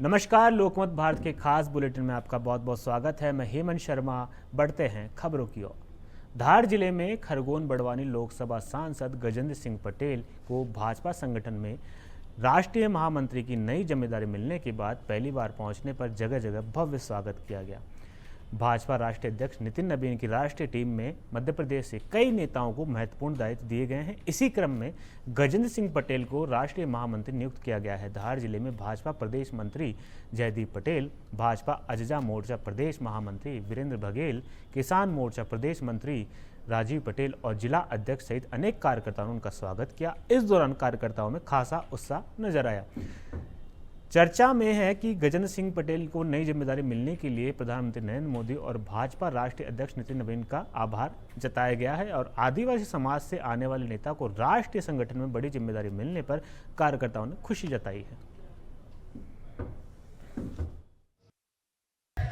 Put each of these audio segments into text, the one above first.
नमस्कार, लोकमत भारत के खास बुलेटिन में आपका बहुत बहुत स्वागत है। मैं हेमंत शर्मा। बढ़ते हैं खबरों की ओर। धार जिले में खरगोन बड़वानी लोकसभा सांसद गजेंद्र सिंह पटेल को भाजपा संगठन में राष्ट्रीय महामंत्री की नई जिम्मेदारी मिलने के बाद पहली बार पहुंचने पर जगह जगह भव्य स्वागत किया गया। भाजपा राष्ट्रीय अध्यक्ष नितिन नबीन की राष्ट्रीय टीम में मध्य प्रदेश से कई नेताओं को महत्वपूर्ण दायित्व दिए गए हैं। इसी क्रम में गजेंद्र सिंह पटेल को राष्ट्रीय महामंत्री नियुक्त किया गया है। धार जिले में भाजपा प्रदेश मंत्री जयदीप पटेल, भाजपा अजजा मोर्चा प्रदेश महामंत्री वीरेंद्र बघेल, किसान मोर्चा प्रदेश मंत्री राजीव पटेल और जिला अध्यक्ष सहित अनेक कार्यकर्ताओं ने उनका स्वागत किया। इस दौरान कार्यकर्ताओं में खासा उत्साह नजर आया। चर्चा में है कि गजेंद्र सिंह पटेल को नई जिम्मेदारी मिलने के लिए प्रधानमंत्री नरेंद्र मोदी और भाजपा राष्ट्रीय अध्यक्ष नितिन नबीन का आभार जताया गया है और आदिवासी समाज से आने वाले नेता को राष्ट्रीय संगठन में बड़ी जिम्मेदारी मिलने पर कार्यकर्ताओं ने खुशी जताई है।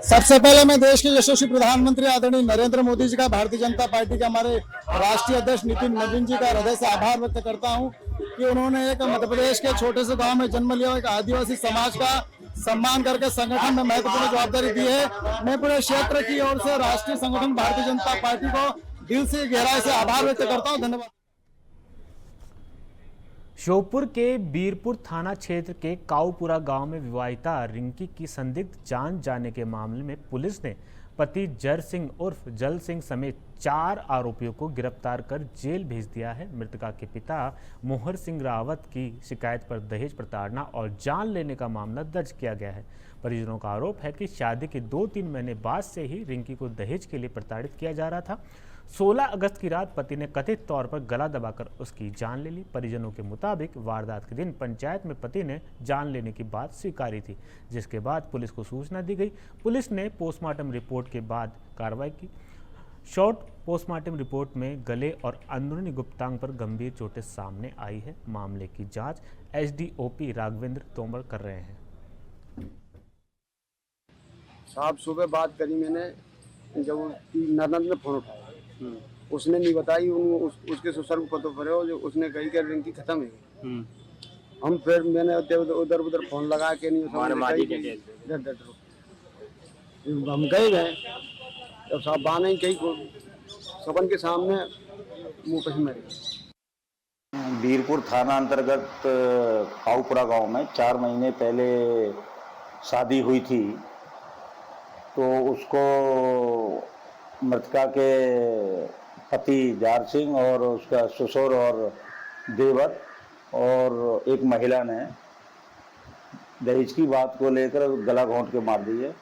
सबसे पहले मैं देश के यशस्वी प्रधानमंत्री आदरणीय नरेंद्र मोदी जी का, भारतीय जनता पार्टी के हमारे राष्ट्रीय अध्यक्ष नितिन नबीन जी का हृदय से आभार व्यक्त करता हूं कि उन्होंने एक मध्य प्रदेश के छोटे से गांव में जन्म लिया, एक आदिवासी समाज का सम्मान करके संगठन में महत्वपूर्ण जवाबदारी दी है। मैं पूरे क्षेत्र की ओर से राष्ट्रीय संगठन भारतीय जनता पार्टी को दिल से गहराई से आभार व्यक्त करता हूँ। धन्यवाद। श्योपुर के बीरपुर थाना क्षेत्र के काऊपुरा गांव में विवाहिता रिंकी की संदिग्ध जान जाने के मामले में पुलिस ने पति जर सिंह उर्फ जल सिंह समेत 4 आरोपियों को गिरफ्तार कर जेल भेज दिया है। मृतका के पिता मोहर सिंह रावत की शिकायत पर दहेज प्रताड़ना और जान लेने का मामला दर्ज किया गया है। परिजनों का आरोप है कि शादी के 2-3 महीने बाद से ही रिंकी को दहेज के लिए प्रताड़ित किया जा रहा था। 16 अगस्त की रात पति ने कथित तौर पर गला दबाकर उसकी जान ले ली। परिजनों के मुताबिक वारदात के दिन पंचायत में पति ने जान लेने की बात स्वीकारी थी, जिसके बाद पुलिस को सूचना दी गई। पुलिस ने पोस्टमार्टम रिपोर्ट के बाद कार्रवाई की। शॉर्ट पोस्टमार्टम रिपोर्ट में गले और अंदरूनी गुप्तांग पर गंभीर चोटें सामने आई है। मामले की जांच एसडीओपी राघवेंद्र तोमर कर रहे हैं। साहब सुबह बात करी मैंने, जब ननद ने फोन उठाया उसने नहीं बताई, उसके ससुर को पता पड़े जो उसने कही कि रिंकी खत्म है। हम फिर मैंने उधर उधर फोन लगा के नहीं हम गए जब साहब बाने कही सबन के सामने मुंह पे मरे। बीरपुर थाना अंतर्गत काऊपुरा गांव में 4 महीने पहले शादी हुई थी, तो उसको मृतका के पति जार सिंह और उसका ससुर और देवर और एक महिला ने दहेज की बात को लेकर गला घोंट के मार दी है।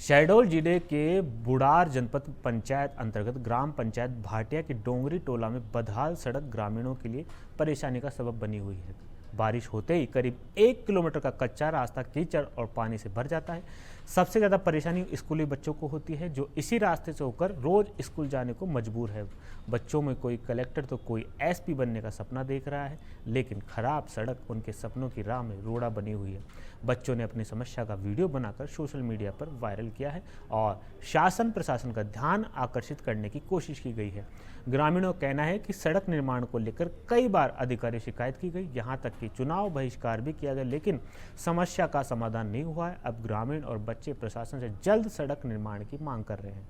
शहडोल जिले के बुढ़ार जनपद पंचायत अंतर्गत ग्राम पंचायत भाटिया की डोंगरी टोला में बदहाल सड़क ग्रामीणों के लिए परेशानी का सबब बनी हुई है। बारिश होते ही करीब 1 किलोमीटर का कच्चा रास्ता कीचड़ और पानी से भर जाता है। सबसे ज़्यादा परेशानी स्कूली बच्चों को होती है, जो इसी रास्ते से होकर रोज स्कूल जाने को मजबूर है। बच्चों में कोई कलेक्टर तो कोई एसपी बनने का सपना देख रहा है, लेकिन खराब सड़क उनके सपनों की राह में रोड़ा बनी हुई है। बच्चों ने अपनी समस्या का वीडियो बनाकर सोशल मीडिया पर वायरल किया है और शासन प्रशासन का ध्यान आकर्षित करने की कोशिश की गई है। ग्रामीणों का कहना है कि सड़क निर्माण को लेकर कई बार अधिकारी शिकायत की गई, यहाँ तक कि चुनाव बहिष्कार भी किया गया, लेकिन समस्या का समाधान नहीं हुआ है। अब ग्रामीण और बच्चे प्रशासन से जल्द सड़क निर्माण की मांग कर रहे हैं।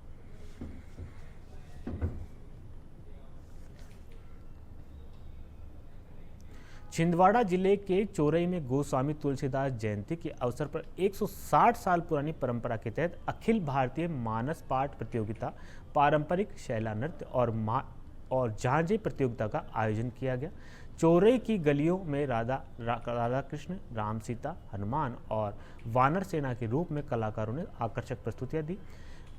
छिंदवाड़ा जिले के चोरई में गोस्वामी तुलसीदास जयंती के अवसर पर 160 साल पुरानी परंपरा के तहत अखिल भारतीय मानस पाठ प्रतियोगिता, पारंपरिक शैला नृत्य और झांझे प्रतियोगिता का आयोजन किया गया। चोरई की गलियों में राधा कृष्ण, राम सीता, हनुमान और वानर सेना के रूप में कलाकारों ने आकर्षक प्रस्तुतियां दी।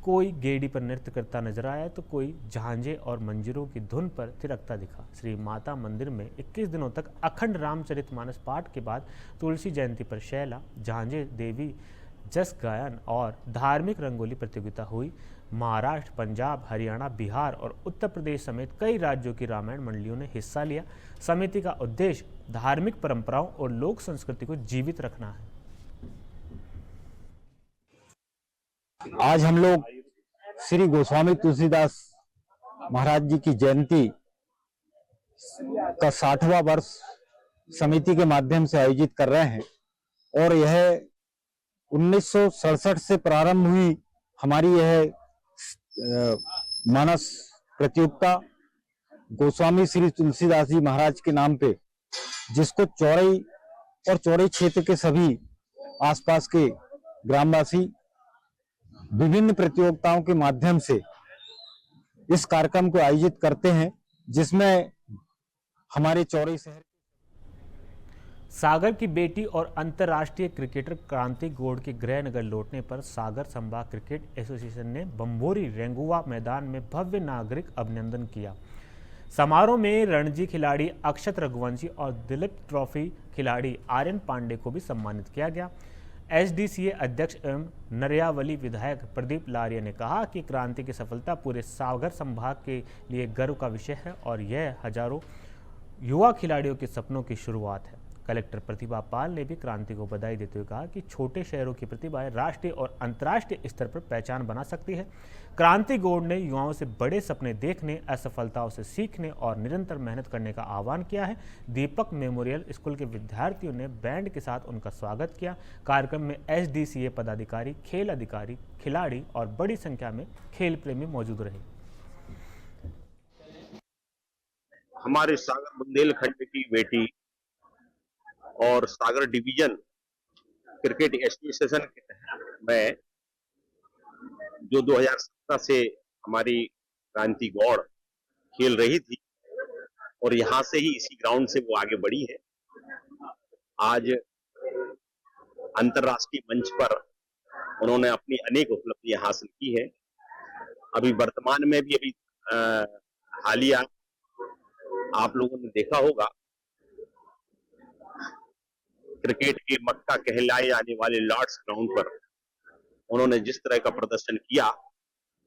कोई गेड़ी पर नृत्य करता नजर आया तो कोई झांझे और मंजीरों की धुन पर थिरकता दिखा। श्री माता मंदिर में 21 दिनों तक अखंड रामचरितमानस पाठ के बाद तुलसी जयंती पर शैला, झांझे, देवी जस गायन और धार्मिक रंगोली प्रतियोगिता हुई। महाराष्ट्र, पंजाब, हरियाणा, बिहार और उत्तर प्रदेश समेत कई राज्यों की रामायण मंडलियों ने हिस्सा लिया। समिति का उद्देश्य धार्मिक परंपराओं और लोक संस्कृति को जीवित रखना है। आज हम लोग श्री गोस्वामी तुलसीदास महाराज जी की जयंती का 60वां वर्ष समिति के माध्यम से आयोजित कर रहे हैं और यह 1967 से प्रारंभ हुई हमारी यह मानस प्रतियोगिता गोस्वामी श्री तुलसीदास जी महाराज के नाम पे, जिसको चौरई और चौरई क्षेत्र के सभी आसपास के ग्रामवासी विभिन्न प्रतियोगिताओं के माध्यम से इस कार्यक्रम को आयोजित करते हैं, जिसमें हमारे चौरई शहर सागर की बेटी और अंतर्राष्ट्रीय क्रिकेटर क्रांति गौड़ के गृहनगर लौटने पर सागर संभाग क्रिकेट एसोसिएशन ने बम्बोरी रेंगुआ मैदान में भव्य नागरिक अभिनंदन किया। समारोह में रणजी खिलाड़ी अक्षत रघुवंशी और दिलीप ट्रॉफी खिलाड़ी आर्यन पांडे को भी सम्मानित किया गया। एसडीसीए अध्यक्ष एवं नरियावली विधायक प्रदीप लारिया ने कहा कि क्रांति की सफलता पूरे सागर संभाग के लिए गर्व का विषय है और यह हजारों युवा खिलाड़ियों के सपनों की शुरुआत है। कलेक्टर प्रतिभा पाल ने भी क्रांति को बधाई देते हुए कहा कि छोटे शहरों की प्रतिभाएं राष्ट्रीय और अंतर्राष्ट्रीय स्तर पर पहचान बना सकती है। क्रांति गौड़ ने युवाओं से बड़े सपने देखने, असफलताओं से सीखने और निरंतर मेहनत करने का आह्वान किया है। दीपक मेमोरियल स्कूल के विद्यार्थियों ने बैंड के साथ उनका स्वागत किया। कार्यक्रम में एसडीसीए पदाधिकारी, खेल अधिकारी, खिलाड़ी और बड़ी संख्या में खेल प्रेमी मौजूद रहे। हमारे सागर बुंदेलखंड की बेटी और सागर डिवीजन क्रिकेट एसोसिएशन के तहत में जो 2017 से हमारी क्रांति गौड़ खेल रही थी और यहाँ से ही इसी ग्राउंड से वो आगे बढ़ी है। आज अंतर्राष्ट्रीय मंच पर उन्होंने अपनी अनेक उपलब्धियां हासिल की है। अभी वर्तमान में भी हालिया आप लोगों ने देखा होगा, क्रिकेट के मक्का कहलाए जाने वाले लॉर्ड्स ग्राउंड पर उन्होंने जिस तरह का प्रदर्शन किया,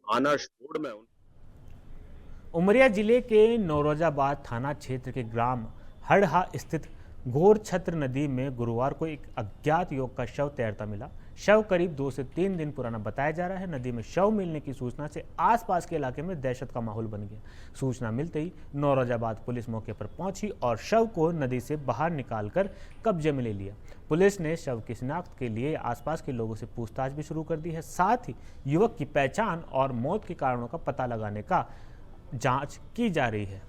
ऑनर्स बोर्ड में उमरिया जिले के नौरोजाबाद थाना क्षेत्र के ग्राम हड़हा स्थित घोर छत्र नदी में गुरुवार को एक अज्ञात युवक का शव तैरता मिला। शव करीब 2 से 3 दिन पुराना बताया जा रहा है। नदी में शव मिलने की सूचना से आसपास के इलाके में दहशत का माहौल बन गया। सूचना मिलते ही नौरोजाबाद पुलिस मौके पर पहुंची और शव को नदी से बाहर निकालकर कब्जे में ले लिया। पुलिस ने शव की शिनाख्त के लिए आसपास के लोगों से पूछताछ भी शुरू कर दी है। साथ ही युवक की पहचान और मौत के कारणों का पता लगाने का जांच की जा रही है।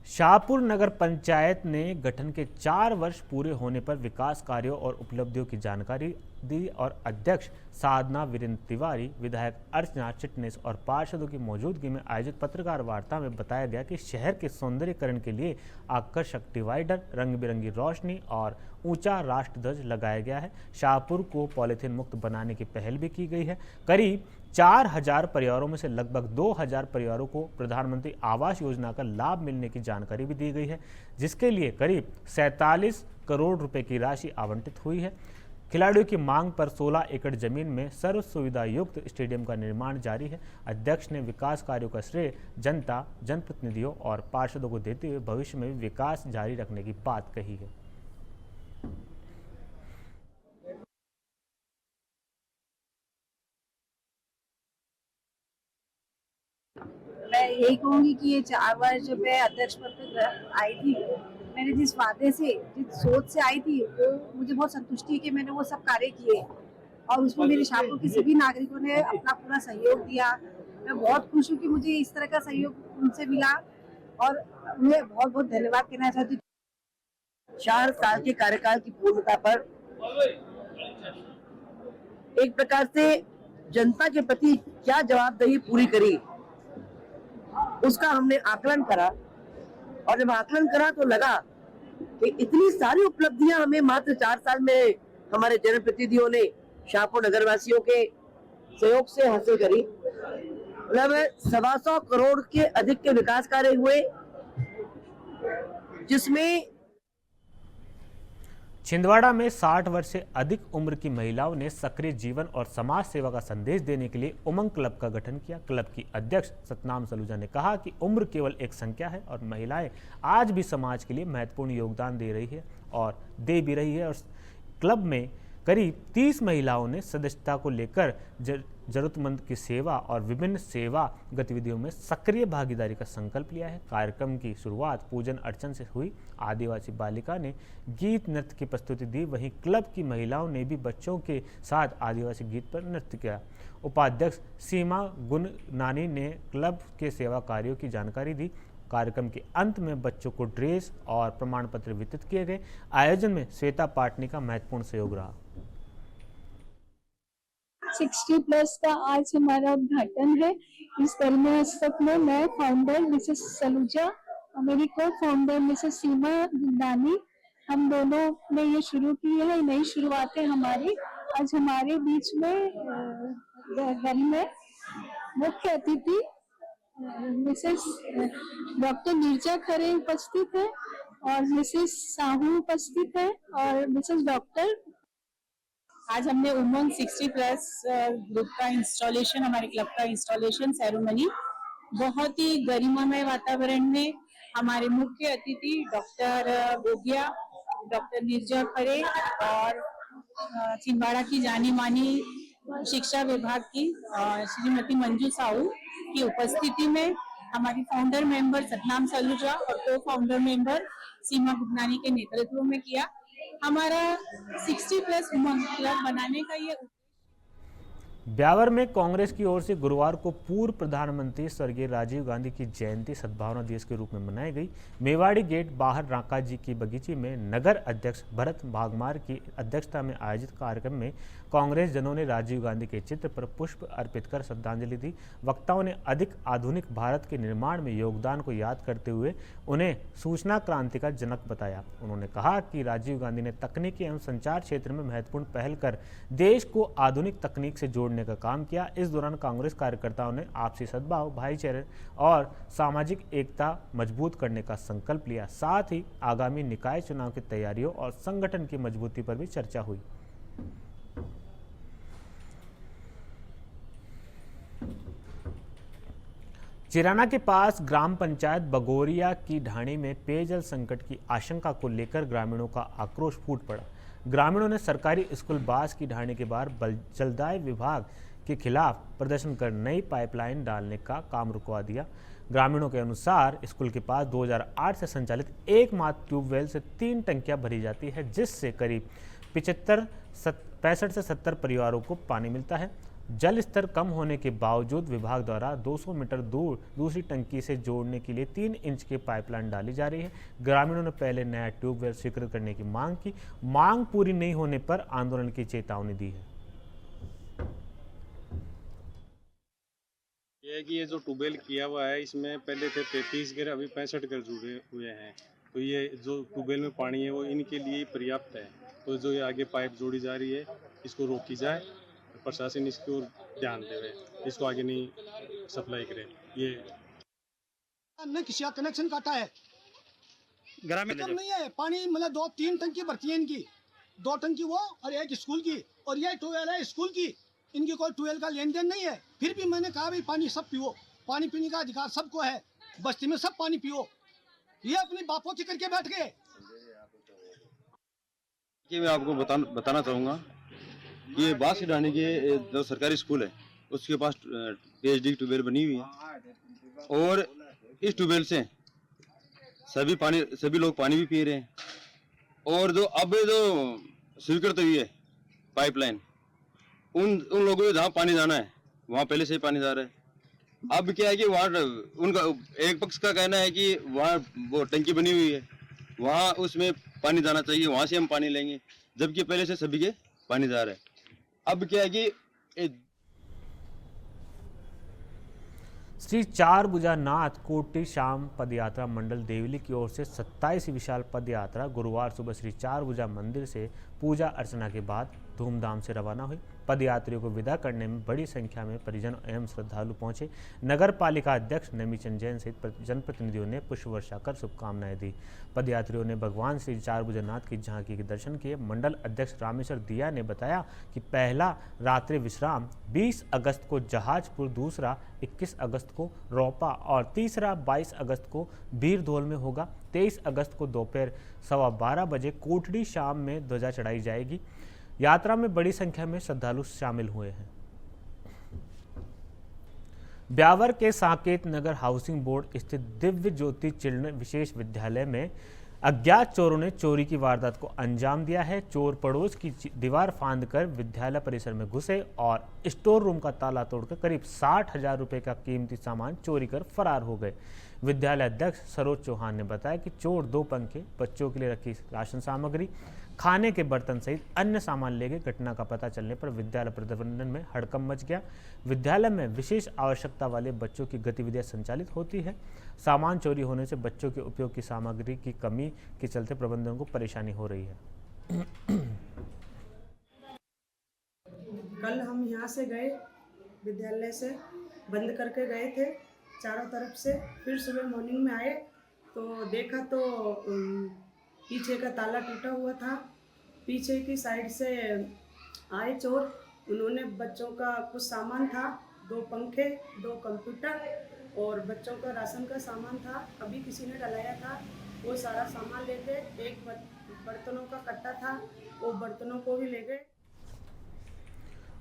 शाहपुर नगर पंचायत ने गठन के 4 वर्ष पूरे होने पर विकास कार्यों और उपलब्धियों की जानकारी दी और अध्यक्ष साधना वीरेंद्र तिवारी, विधायक अर्चना चिटनेस और पार्षदों की मौजूदगी में आयोजित पत्रकार वार्ता में बताया गया कि शहर के सौंदर्यीकरण के लिए आकर्षक डिवाइडर, रंग बिरंगी रोशनी और ऊंचा राष्ट्र ध्वज लगाया गया है। शाहपुर को पॉलीथीन मुक्त बनाने की पहल भी की गई है। करीब 4000 परिवारों में से लगभग 2000 परिवारों को प्रधानमंत्री आवास योजना का लाभ मिलने की जानकारी भी दी गई है, जिसके लिए करीब 47 करोड़ रुपए की राशि आवंटित हुई है। खिलाड़ियों की मांग पर 16 एकड़ जमीन में सर्व सुविधा युक्त स्टेडियम का निर्माण जारी है। अध्यक्ष ने विकास कार्यों का श्रेय जनता, जनप्रतिनिधियों और पार्षदों को देते हुए भविष्य में भी विकास जारी रखने की बात कही है। मैं यही कहूंगी कि ये 4 वर्ष जब मैं अध्यक्ष पद पर आई थी, मैंने जिस वादे से, जिस सोच से आई थी, वो मुझे बहुत संतुष्टि है कि मैंने वो सब कार्य किए और उसमें मेरे शाहपुर के सभी नागरिकों ने अपना पूरा सहयोग दिया। मैं बहुत खुश हूँ कि मुझे इस तरह का सहयोग उनसे मिला और उन्हें बहुत बहुत धन्यवाद कहना चाहती हूँ। 4 साल के कार्यकाल की पूर्णता पर एक प्रकार से जनता के प्रति क्या जवाबदेही पूरी करी, उसका हमने आकलन करा और जब आकलन करा तो लगा कि इतनी सारी उपलब्धियां हमें मात्र 4 साल में हमारे जनप्रतिनिधियों ने शाहपुर नगरवासियों के सहयोग से हासिल करी। मतलब 125 करोड़ के अधिक के विकास कार्य हुए, जिसमें छिंदवाड़ा में 60 वर्ष से अधिक उम्र की महिलाओं ने सक्रिय जीवन और समाज सेवा का संदेश देने के लिए उमंग क्लब का गठन किया। क्लब की अध्यक्ष सतनाम सलूजा ने कहा कि उम्र केवल एक संख्या है और महिलाएं आज भी समाज के लिए महत्वपूर्ण योगदान दे रही है और दे भी रही है और क्लब में करीब 30 महिलाओं ने सदस्यता को लेकर जरूरतमंद की सेवा और विभिन्न सेवा गतिविधियों में सक्रिय भागीदारी का संकल्प लिया है। कार्यक्रम की शुरुआत पूजन अर्चन से हुई। आदिवासी बालिका ने गीत नृत्य की प्रस्तुति दी, वहीं क्लब की महिलाओं ने भी बच्चों के साथ आदिवासी गीत पर नृत्य किया। उपाध्यक्ष सीमा गुननानी ने क्लब के सेवा कार्यों की जानकारी दी। कार्यक्रम के अंत में बच्चों को ड्रेस और प्रमाण पत्र वितरित किए गए। आयोजन में श्वेता पाटनी का महत्वपूर्ण सहयोग रहा। 60+ का आज हमारा उद्घाटन है। इस धर्मोत्सव में मैं फाउंडर मिसेस सलूजा और मेरी को फाउंडर मिसेस सीमा गुंदानी, हम दोनों ने ये शुरू की है। नई शुरुआत है हमारी। आज हमारे बीच में घर में मुख्य अतिथि मिसेस डॉक्टर नीरजा खरे उपस्थित है और मिसेस साहू उपस्थित है और मिसेस डॉक्टर। आज हमने उमंग 60+ ग्रुप का इंस्टॉलेशन, हमारे क्लब का इंस्टॉलेशन सेरेमनी बहुत ही गरिमामय वातावरण में हमारे मुख्य अतिथि डॉक्टर गोगिया, डॉक्टर नीरजा खरे और छिंदवाड़ा की जानी मानी शिक्षा विभाग की श्रीमती मंजू साहू की उपस्थिति में हमारी फाउंडर मेंबर सतनाम सलूजा और को फाउंडर मेंबर सीमा गुगनानी के नेतृत्व में किया। हमारा 60+ उमंग क्लब बनाने का ये। ब्यावर में कांग्रेस की ओर से गुरुवार को पूर्व प्रधानमंत्री स्वर्गीय राजीव गांधी की जयंती सद्भावना दिवस के रूप में मनाई गई। मेवाड़ी गेट बाहर राका जी की बगीचे में नगर अध्यक्ष भरत भागमार की अध्यक्षता में आयोजित कार्यक्रम में कांग्रेस जनों ने राजीव गांधी के चित्र पर पुष्प अर्पित कर श्रद्धांजलि दी। वक्ताओं ने अधिक आधुनिक भारत के निर्माण में योगदान को याद करते हुए उन्हें सूचना क्रांति का जनक बताया। उन्होंने कहा कि राजीव गांधी ने तकनीकी एवं संचार क्षेत्र में महत्वपूर्ण पहल कर देश को आधुनिक तकनीक से जोड़ने का काम किया। इस दौरान कांग्रेस कार्यकर्ताओं ने आपसी सद्भाव, भाईचारे और सामाजिक एकता मजबूत करने का संकल्प लिया। साथ ही आगामी निकाय चुनाव की तैयारियों और संगठन की मजबूती पर भी चर्चा हुई। चिराना के पास ग्राम पंचायत बगोरिया की ढाणी में पेयजल संकट की आशंका को लेकर ग्रामीणों का आक्रोश फूट पड़ा। ग्रामीणों ने सरकारी स्कूल बास की ढाणी के बाहर जलदाय विभाग के खिलाफ प्रदर्शन कर नई पाइपलाइन डालने का काम रुकवा दिया। ग्रामीणों के अनुसार स्कूल के पास 2008 से संचालित एकमात्र ट्यूबवेल से 3 टंकियां भरी जाती है, जिससे करीब 65 से 70 परिवारों को पानी मिलता है। जल स्तर कम होने के बावजूद विभाग द्वारा 200 मीटर दूर दूसरी टंकी से जोड़ने के लिए 3 इंच की पाइपलाइन डाली जा रही है। ग्रामीणों ने पहले नया ट्यूबवेल स्वीकृत करने की मांग की। मांग पूरी नहीं होने पर आंदोलन की चेतावनी दी है। ये जो ट्यूबवेल किया हुआ है, इसमें पहले थे 33 घर, अभी 65 घर जुड़े हुए हैं। तो ये जो ट्यूबवेल में पानी है वो इनके लिए पर्याप्त है। तो जो ये आगे पाइप जोड़ी जा रही है, इसको रोकी जाए, प्रशासन इसकी ओर ध्यान देवे, इसको आगे नहीं सप्लाई करे। ये किसी का कनेक्शन काटा है, ग्रामीण कम नहीं है पानी, मतलब 2-3 टंकी भरती है इनकी, 2 टंकी वो और एक स्कूल की, और ये ट्यूबवेल है स्कूल की। इनकी कोई ट्यूबवेल का लेन देन नहीं है। फिर भी मैंने कहा भाई पानी सब पियो, पानी पीने का अधिकार सबको है, बस्ती में सब पानी पियो। ये अपनी बापों की करके बैठ गए। मैं आपको बताना चाहूँगा कि ये बास की ढाणी के जो सरकारी स्कूल है उसके पास पीएचडी की ट्यूबवेल बनी हुई है, और इस ट्यूबवेल से सभी लोग पानी भी पी रहे हैं। और जो अब जो स्वीकृत हुई है पाइपलाइन, उन लोगों को जहाँ पानी जाना है वहाँ पहले से ही पानी जा रहा है। अब क्या है कि वहाँ उनका एक पक्ष का कहना है कि वहाँ वो टंकी बनी हुई है, वहाँ उसमें पानी जाना चाहिए, वहाँ से हम पानी लेंगे, जबकि पहले से सभी के पानी जा रहा है। अब क्या है कि श्री चारभुजानाथ कोटि श्याम पदयात्रा मंडल देवली की ओर से 27 विशाल पदयात्रा गुरुवार सुबह श्री चारभुजा मंदिर से पूजा अर्चना के बाद धूमधाम से रवाना हुई। पदयात्रियों को विदा करने में बड़ी संख्या में परिजन एवं श्रद्धालु पहुंचे। नगर पालिका अध्यक्ष नमीचंद जैन सहित जनप्रतिनिधियों ने पुष्प वर्षा कर शुभकामनाएं दी। पदयात्रियों ने भगवान श्री चारभुजानाथ की झांकी के दर्शन किए। मंडल अध्यक्ष रामेश्वर दिया ने बताया कि पहला रात्रि विश्राम 20 अगस्त को जहाजपुर, दूसरा 21 अगस्त को रोपा और तीसरा 22 अगस्त को भीरधोल में होगा। 23 अगस्त को दोपहर 12:15 बजे कोटड़ी शाम में ध्वजा चढ़ाई जाएगी। यात्रा में बड़ी संख्या में श्रद्धालु शामिल हुए हैं। ब्यावर के साकेत नगर हाउसिंग बोर्ड स्थित दिव्य ज्योति चिल्ड्रन विशेष विद्यालय में अज्ञात चोरों ने चोरी की वारदात को अंजाम दिया है। चोर पड़ोस की दीवार फांदकर विद्यालय परिसर में घुसे और स्टोर रूम का ताला तोड़कर करीब 60,000 रुपए का कीमती सामान चोरी कर फरार हो गए। विद्यालय अध्यक्ष सरोज चौहान ने बताया कि चोर 2 पंखे, बच्चों के लिए रखी राशन सामग्री, खाने के बर्तन सहित अन्य सामान ले गए। घटना का पता चलने पर विद्यालय प्रबंधन में हड़कंप मच गया। विद्यालय में विशेष आवश्यकता वाले बच्चों की गतिविधियां संचालित होती है। सामान चोरी होने से बच्चों के उपयोग की सामग्री की कमी के चलते प्रबंधन को परेशानी हो रही है। कल हम यहाँ से गए, विद्यालय से बंद करके गए थे चारों तरफ से। फिर सुबह मॉर्निंग में आए तो देखा तो पीछे का ताला टूटा हुआ था। पीछे की साइड से आए चोर, उन्होंने बच्चों का कुछ सामान था, 2 पंखे, 2 कंप्यूटर और बच्चों का राशन का सामान था, अभी किसी ने डलाया था, वो सारा सामान ले गए। एक बर्तनों का कट्टा था, वो बर्तनों को भी ले गए।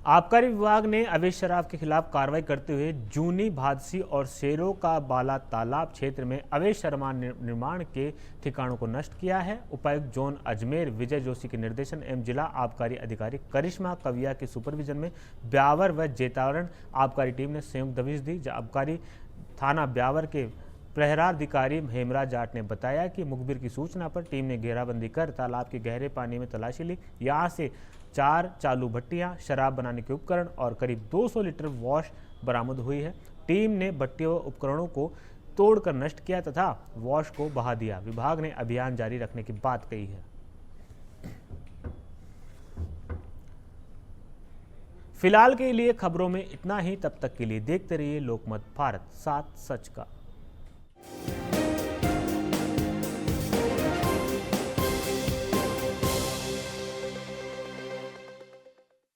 आबकारी विभाग ने अवैध शराब के खिलाफ कार्रवाई करते हुए जूनी, भादसी और शेरों का बाला तालाब क्षेत्र में अवैध शराब निर्माण के ठिकानों को नष्ट किया है। उपायुक्त जोन अजमेर विजय जोशी के निर्देशन एवं जिला आबकारी अधिकारी करिश्मा कविया के सुपरविजन में ब्यावर व जेतारण आबकारी टीम ने संयुक्त दबिश दी। आबकारी थाना ब्यावर के प्रहराधिकारी हेमराज जाट ने बताया कि मुखबिर की सूचना पर टीम ने घेराबंदी कर तालाब के गहरे पानी में तलाशी ली। यहाँ से 4 चालू भट्टियां, शराब बनाने के उपकरण और करीब 200 लीटर वॉश बरामद हुई है। टीम ने भट्टियों व उपकरणों को तोड़कर नष्ट किया तथा वॉश को बहा दिया। विभाग ने अभियान जारी रखने की बात कही है। फिलहाल के लिए खबरों में इतना ही। तब तक के लिए देखते रहिए लोकमत भारत 7 सच का।